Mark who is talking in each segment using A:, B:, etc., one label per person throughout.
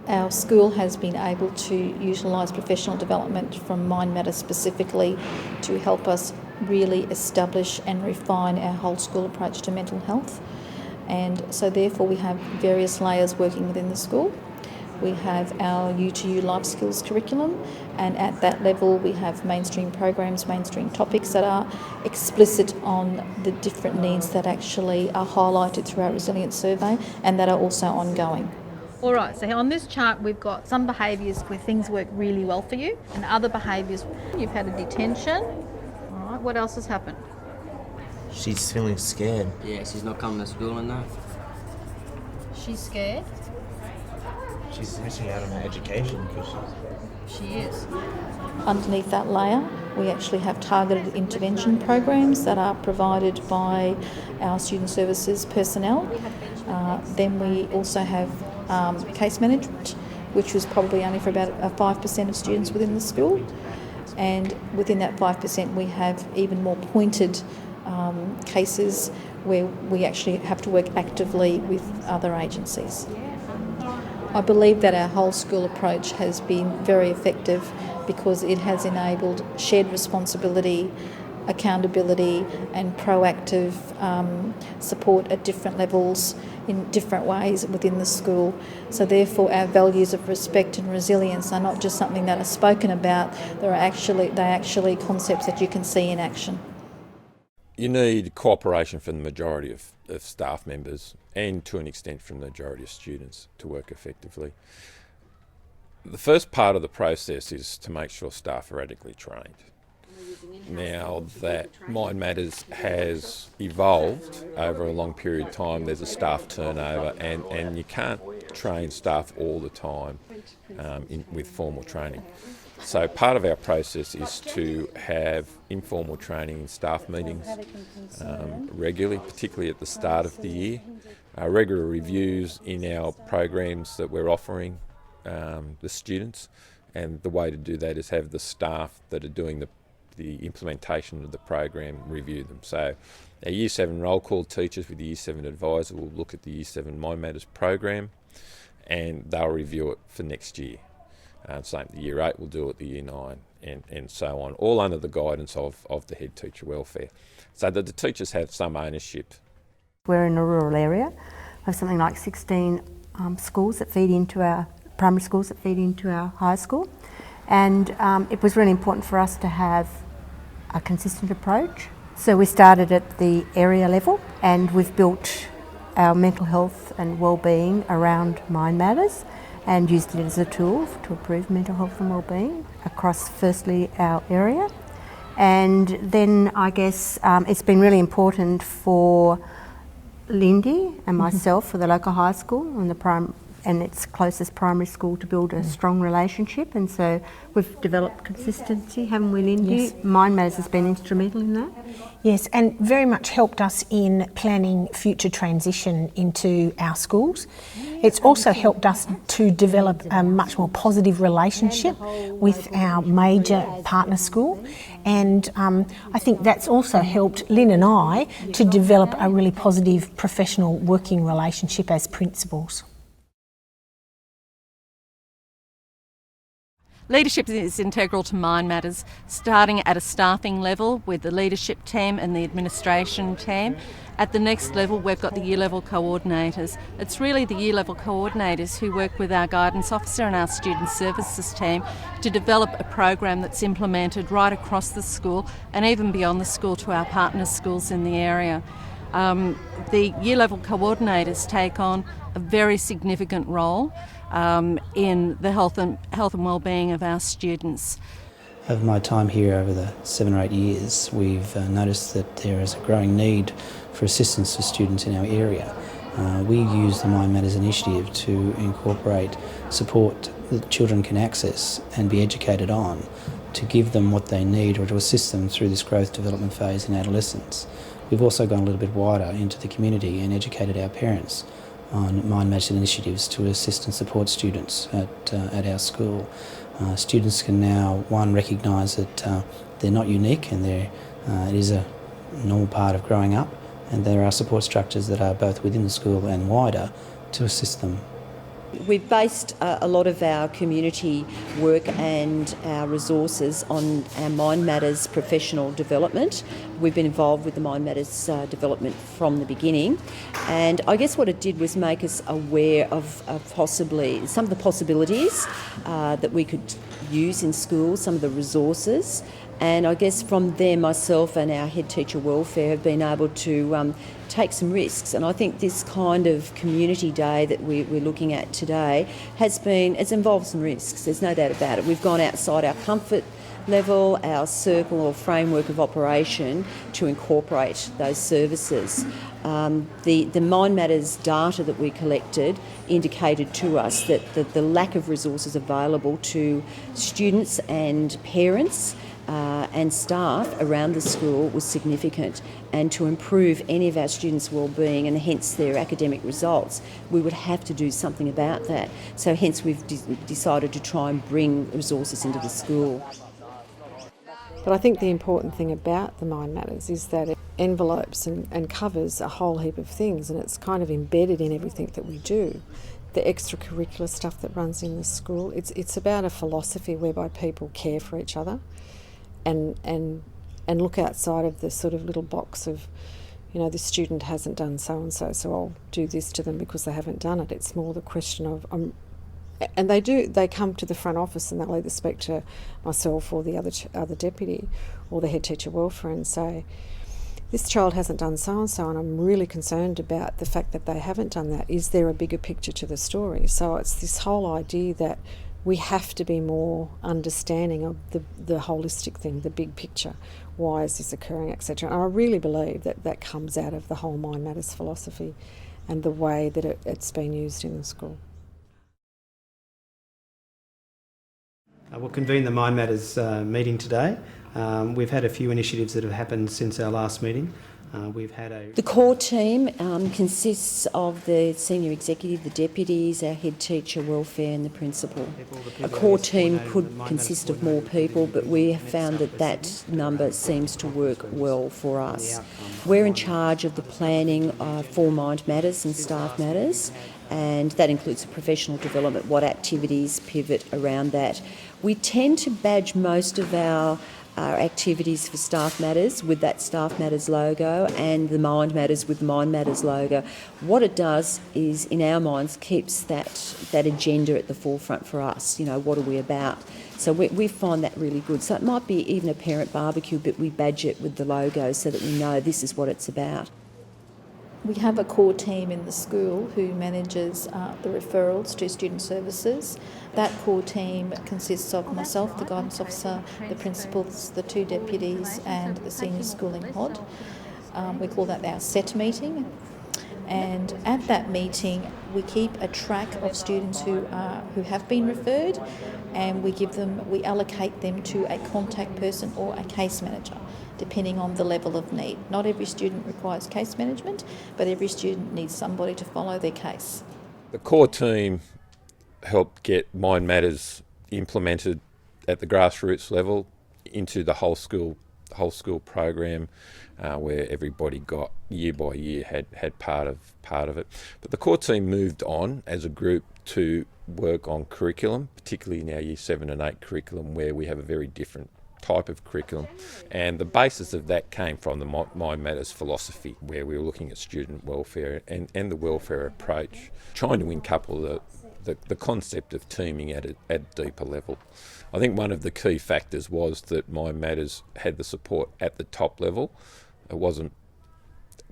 A: Our school has been able to utilise professional development from Mind Matters specifically to help us really establish and refine our whole school approach to mental health. And so therefore we have various layers working within the school. We have our U2U life skills curriculum, and at that level we have mainstream programs, mainstream topics that are explicit on the different needs that actually are highlighted through our resilience survey and that are also ongoing. All right, so on this chart we've got some behaviours where things work really well for you and other behaviours. You've had a detention. All right, what else has happened?
B: She's feeling scared.
C: Yeah, she's not coming to school and that.
A: She's scared?
B: She's missing out on her education because
A: She is. Underneath that layer, we actually have targeted intervention programs that are provided by our student services personnel. Then we also have case management, which was probably only for about 5% of students within the school. And within that 5%, we have even more pointed cases where we actually have to work actively with other agencies. I believe that our whole school approach has been very effective because it has enabled shared responsibility, accountability and proactive support at different levels in different ways within the school. So therefore our values of respect and resilience are not just something that are spoken about, they're actually concepts that you can see in action.
D: You need cooperation from the majority of staff members and to an extent from the majority of students to work effectively. The first part of the process is to make sure staff are adequately trained. Now that Mind Matters has evolved over a long period of time, there's a staff turnover and you can't train staff all the time with formal training. So part of our process is to have informal training in staff meetings regularly, particularly at the start of the year. Regular reviews in our programs that we're offering the students, and the way to do that is have the staff that are doing the implementation of the program review them. So our Year 7 roll call teachers with the Year 7 advisor will look at the Year 7 Mind Matters program and they'll review it for next year. Same, the Year 8 will do it, the Year 9 and so on, all under the guidance of the head teacher welfare, so that the teachers have some ownership.
E: We're in a rural area. We have something like 16 schools that feed into our primary schools that feed into our high school, and it was really important for us to have a consistent approach. So we started at the area level and we've built our mental health and wellbeing around Mind Matters and used it as a tool to improve mental health and wellbeing across firstly our area. And then I guess it's been really important for Lindy and myself for the local high school and its closest primary school to build a strong relationship, and so we've developed consistency, haven't we, Lindy?
F: Yes.
E: Mind Matters has been instrumental in that.
F: Yes, and very much helped us in planning future transition into our schools. It's also helped us to develop a much more positive relationship with our major partner school, and I think that's also helped Lynn and I to develop a really positive professional working relationship as principals.
G: Leadership is integral to Mind Matters, starting at a staffing level with the leadership team and the administration team. At the next level, we've got the year level coordinators. It's really the year level coordinators who work with our guidance officer and our student services team to develop a program that's implemented right across the school and even beyond the school to our partner schools in the area. The year level coordinators take on a very significant role in the health and wellbeing of our students.
H: Over my time here over the 7 or 8 years, we've noticed that there is a growing need for assistance for students in our area. We use the Mind Matters initiative to incorporate support that children can access and be educated on, to give them what they need or to assist them through this growth development phase in adolescence. We've also gone a little bit wider into the community and educated our parents on Mind Matters initiatives to assist and support students at our school. Students can now, one, recognise that they're not unique and it is a normal part of growing up, and there are support structures that are both within the school and wider to assist them
I: We've based a lot of our community work and our resources on our Mind Matters professional development. We've been involved with the Mind Matters development from the beginning, and I guess what it did was make us aware of possibly some of the possibilities that we could use in schools, some of the resources. And I guess from there, myself and our head teacher welfare have been able to take some risks. And I think this kind of community day that we're looking at today has involved some risks. There's no doubt about it. We've gone outside our comfort level, our circle or framework of operation to incorporate those services. The Mind Matters data that we collected indicated to us that the lack of resources available to students and parents and staff around the school was significant, and to improve any of our students' wellbeing and hence their academic results, we would have to do something about that. So hence we've decided to try and bring resources into the school.
J: But I think the important thing about the Mind Matters is that it envelopes and covers a whole heap of things, and it's kind of embedded in everything that we do. The extracurricular stuff that runs in the school, it's about a philosophy whereby people care for each other and look outside of the sort of little box of, you know, this student hasn't done so-and-so, so I'll do this to them because they haven't done it. It's more the question of, and they come to the front office and they'll either speak to myself or the other deputy or the head teacher welfare and say, this child hasn't done so-and-so and I'm really concerned about the fact that they haven't done that. Is there a bigger picture to the story? So it's this whole idea that we have to be more understanding of the holistic thing, the big picture. Why is this occurring, etc. And I really believe that comes out of the whole Mind Matters philosophy and the way that it's been used in the school.
H: We'll convene the Mind Matters meeting today. We've had a few initiatives that have happened since our last meeting.
I: The core team consists of the senior executive, the deputies, our head teacher, welfare and the principal. A core team could consist of more people, but we have found that number seems to work well for us. We're in charge of the planning for Mind Matters and Staff Matters, and that includes the professional development, what activities pivot around that. We tend to badge most of our activities for Staff Matters with that Staff Matters logo and the Mind Matters with the Mind Matters logo. What it does is, in our minds, keeps that agenda at the forefront for us. You know, what are we about? So we find that really good. So it might be even a parent barbecue, but we badge it with the logo so that we know this is what it's about.
A: We have a core team in the school who manages the referrals to student services. That core team consists of myself, the guidance officer, the principals, the two deputies and the senior schooling pod. We call that our set meeting. And at that meeting we keep a track of students who have been referred, and we allocate them to a contact person or a case manager, depending on the level of need. Not every student requires case management, but every student needs somebody to follow their case.
D: The core team helped get Mind Matters implemented at the grassroots level into the whole school program, where everybody got year by year had part of it. But the core team moved on as a group to work on curriculum, particularly in our Year 7 and 8 curriculum, where we have a very different type of curriculum, and the basis of that came from the Mind Matters philosophy, where we were looking at student welfare and the welfare approach, trying to uncouple the concept of teaming at a deeper level. I think one of the key factors was that Mind Matters had the support at the top level. It wasn't,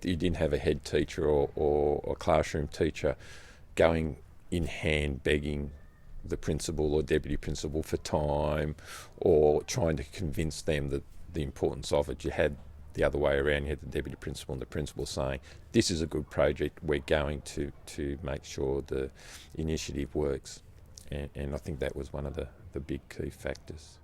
D: you didn't have a head teacher or a classroom teacher going in hand begging the principal or deputy principal for time or trying to convince them that the importance of it. You had the other way around. You had the deputy principal and the principal saying, this is a good project, we're going to make sure the initiative works. And I think that was one of the big key factors.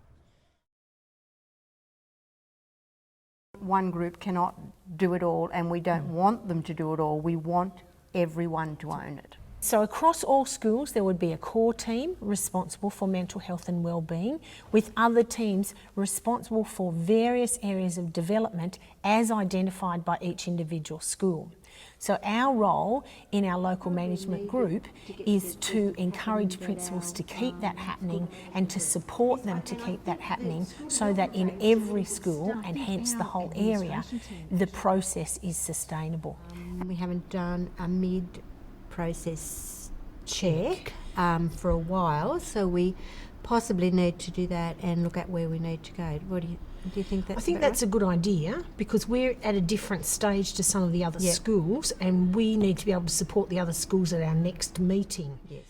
E: One group cannot do it all, and we don't want them to do it all. We want everyone to own it.
F: So across all schools there would be a core team responsible for mental health and wellbeing, with other teams responsible for various areas of development as identified by each individual school. So our role in our local management group is to encourage principals to keep that happening and to support them to keep that happening, so that in every school, and hence the whole area, the process is sustainable.
E: We haven't done a mid-process check for a while, so we possibly need to do that and look at where we need to go. What do you think that's?
F: I think that's a good idea, because we're at a different stage to some of the other schools, and we need to be able to support the other schools at our next meeting.
E: Yes.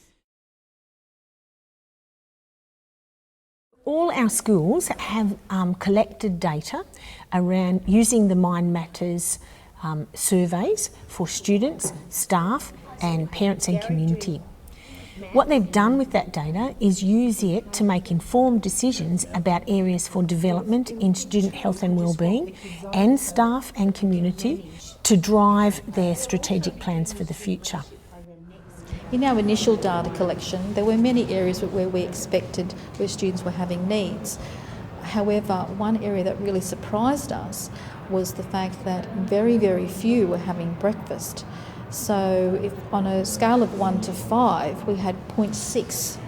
F: All our schools have collected data around using the Mind Matters surveys for students, staff and parents and community. What they've done with that data is use it to make informed decisions about areas for development in student health and wellbeing, and staff and community, to drive their strategic plans for the future.
A: In our initial data collection, there were many areas where we expected where students were having needs. However, one area that really surprised us was the fact that very, very few were having breakfast. So if on a scale of 1 to 5, we had 0.6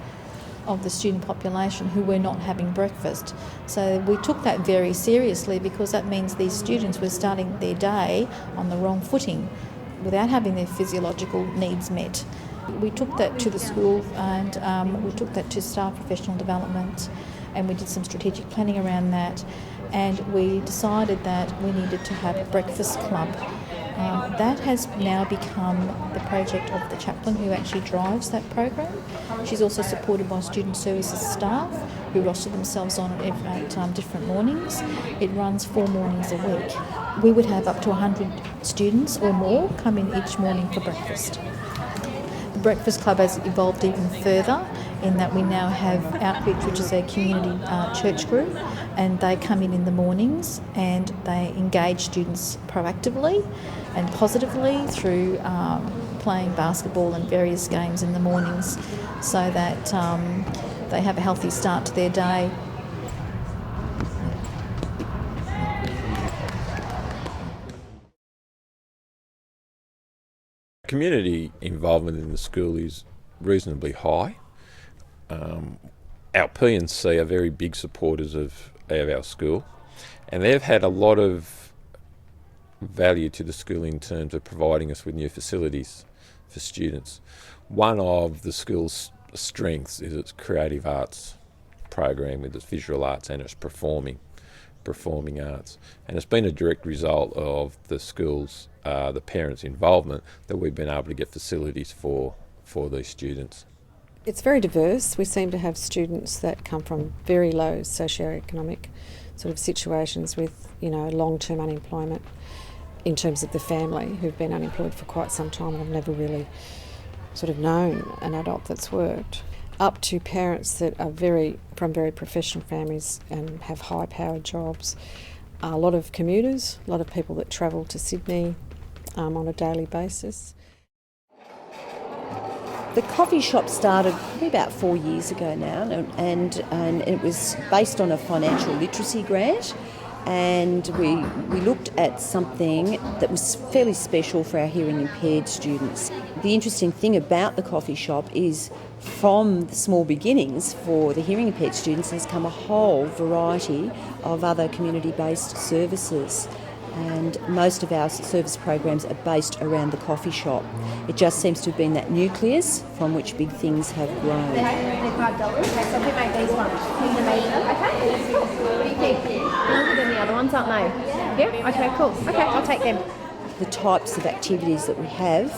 A: of the student population who were not having breakfast. So we took that very seriously, because that means these students were starting their day on the wrong footing without having their physiological needs met. We took that to the school, and we took that to staff professional development, and we did some strategic planning around that, and we decided that we needed to have a breakfast club. That has now become the project of the chaplain who actually drives that program. She's also supported by student services staff who roster themselves on at different mornings. It runs 4 mornings a week. We would have up to 100 students or more come in each morning for breakfast. The Breakfast Club has evolved even further in that we now have Outreach, which is a community church group, and they come in the mornings and they engage students proactively and positively through playing basketball and various games in the mornings, so that they have a healthy start to their day.
D: Community involvement in the school is reasonably high. Our P&C are very big supporters of our school, and they've had a lot of value to the school in terms of providing us with new facilities for students. One of the school's strengths is its creative arts program, with its visual arts and its performing arts, and it's been a direct result of the school's the parents' involvement that we've been able to get facilities for these students.
J: It's very diverse. We seem to have students that come from very low socioeconomic sort of situations with, long-term unemployment in terms of the family, who've been unemployed for quite some time and have never really sort of known an adult that's worked, up to parents that are from very professional families and have high-powered jobs. A lot of commuters, a lot of people that travel to Sydney on a daily basis.
I: The coffee shop started probably about 4 years ago now, and it was based on a financial literacy grant, and we looked at something that was fairly special for our hearing impaired students. The interesting thing about the coffee shop is, from the small beginnings for the hearing impaired students, has come a whole variety of other community-based services. And most of our service programs are based around the coffee shop. It just seems to have been that nucleus from which big things have grown.
K: They're $5. Okay, so we make these ones. These are amazing. Okay, cool. What do you think? Longer than the other ones, aren't they? Yeah? Okay, cool. Okay, I'll take them.
I: The types of activities that we have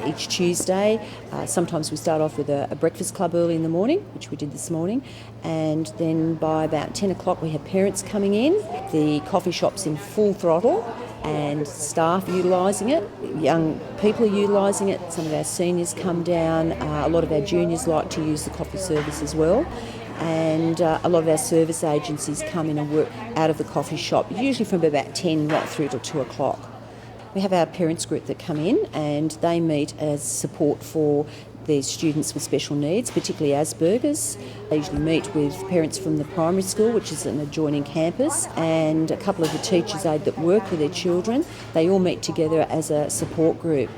I: each Tuesday. Sometimes we start off with a breakfast club early in the morning, which we did this morning, and then by about 10 o'clock we have parents coming in. The coffee shop's in full throttle and staff utilising it. Young people are utilising it. Some of our seniors come down. A lot of our juniors like to use the coffee service as well. And a lot of our service agencies come in and work out of the coffee shop, usually from about 10 right through till 2 o'clock. We have our parents group that come in, and they meet as support for There's students with special needs, particularly Asperger's. They usually meet with parents from the primary school, which is an adjoining campus, and a couple of the teachers' aide that work with their children. They all meet together as a support group.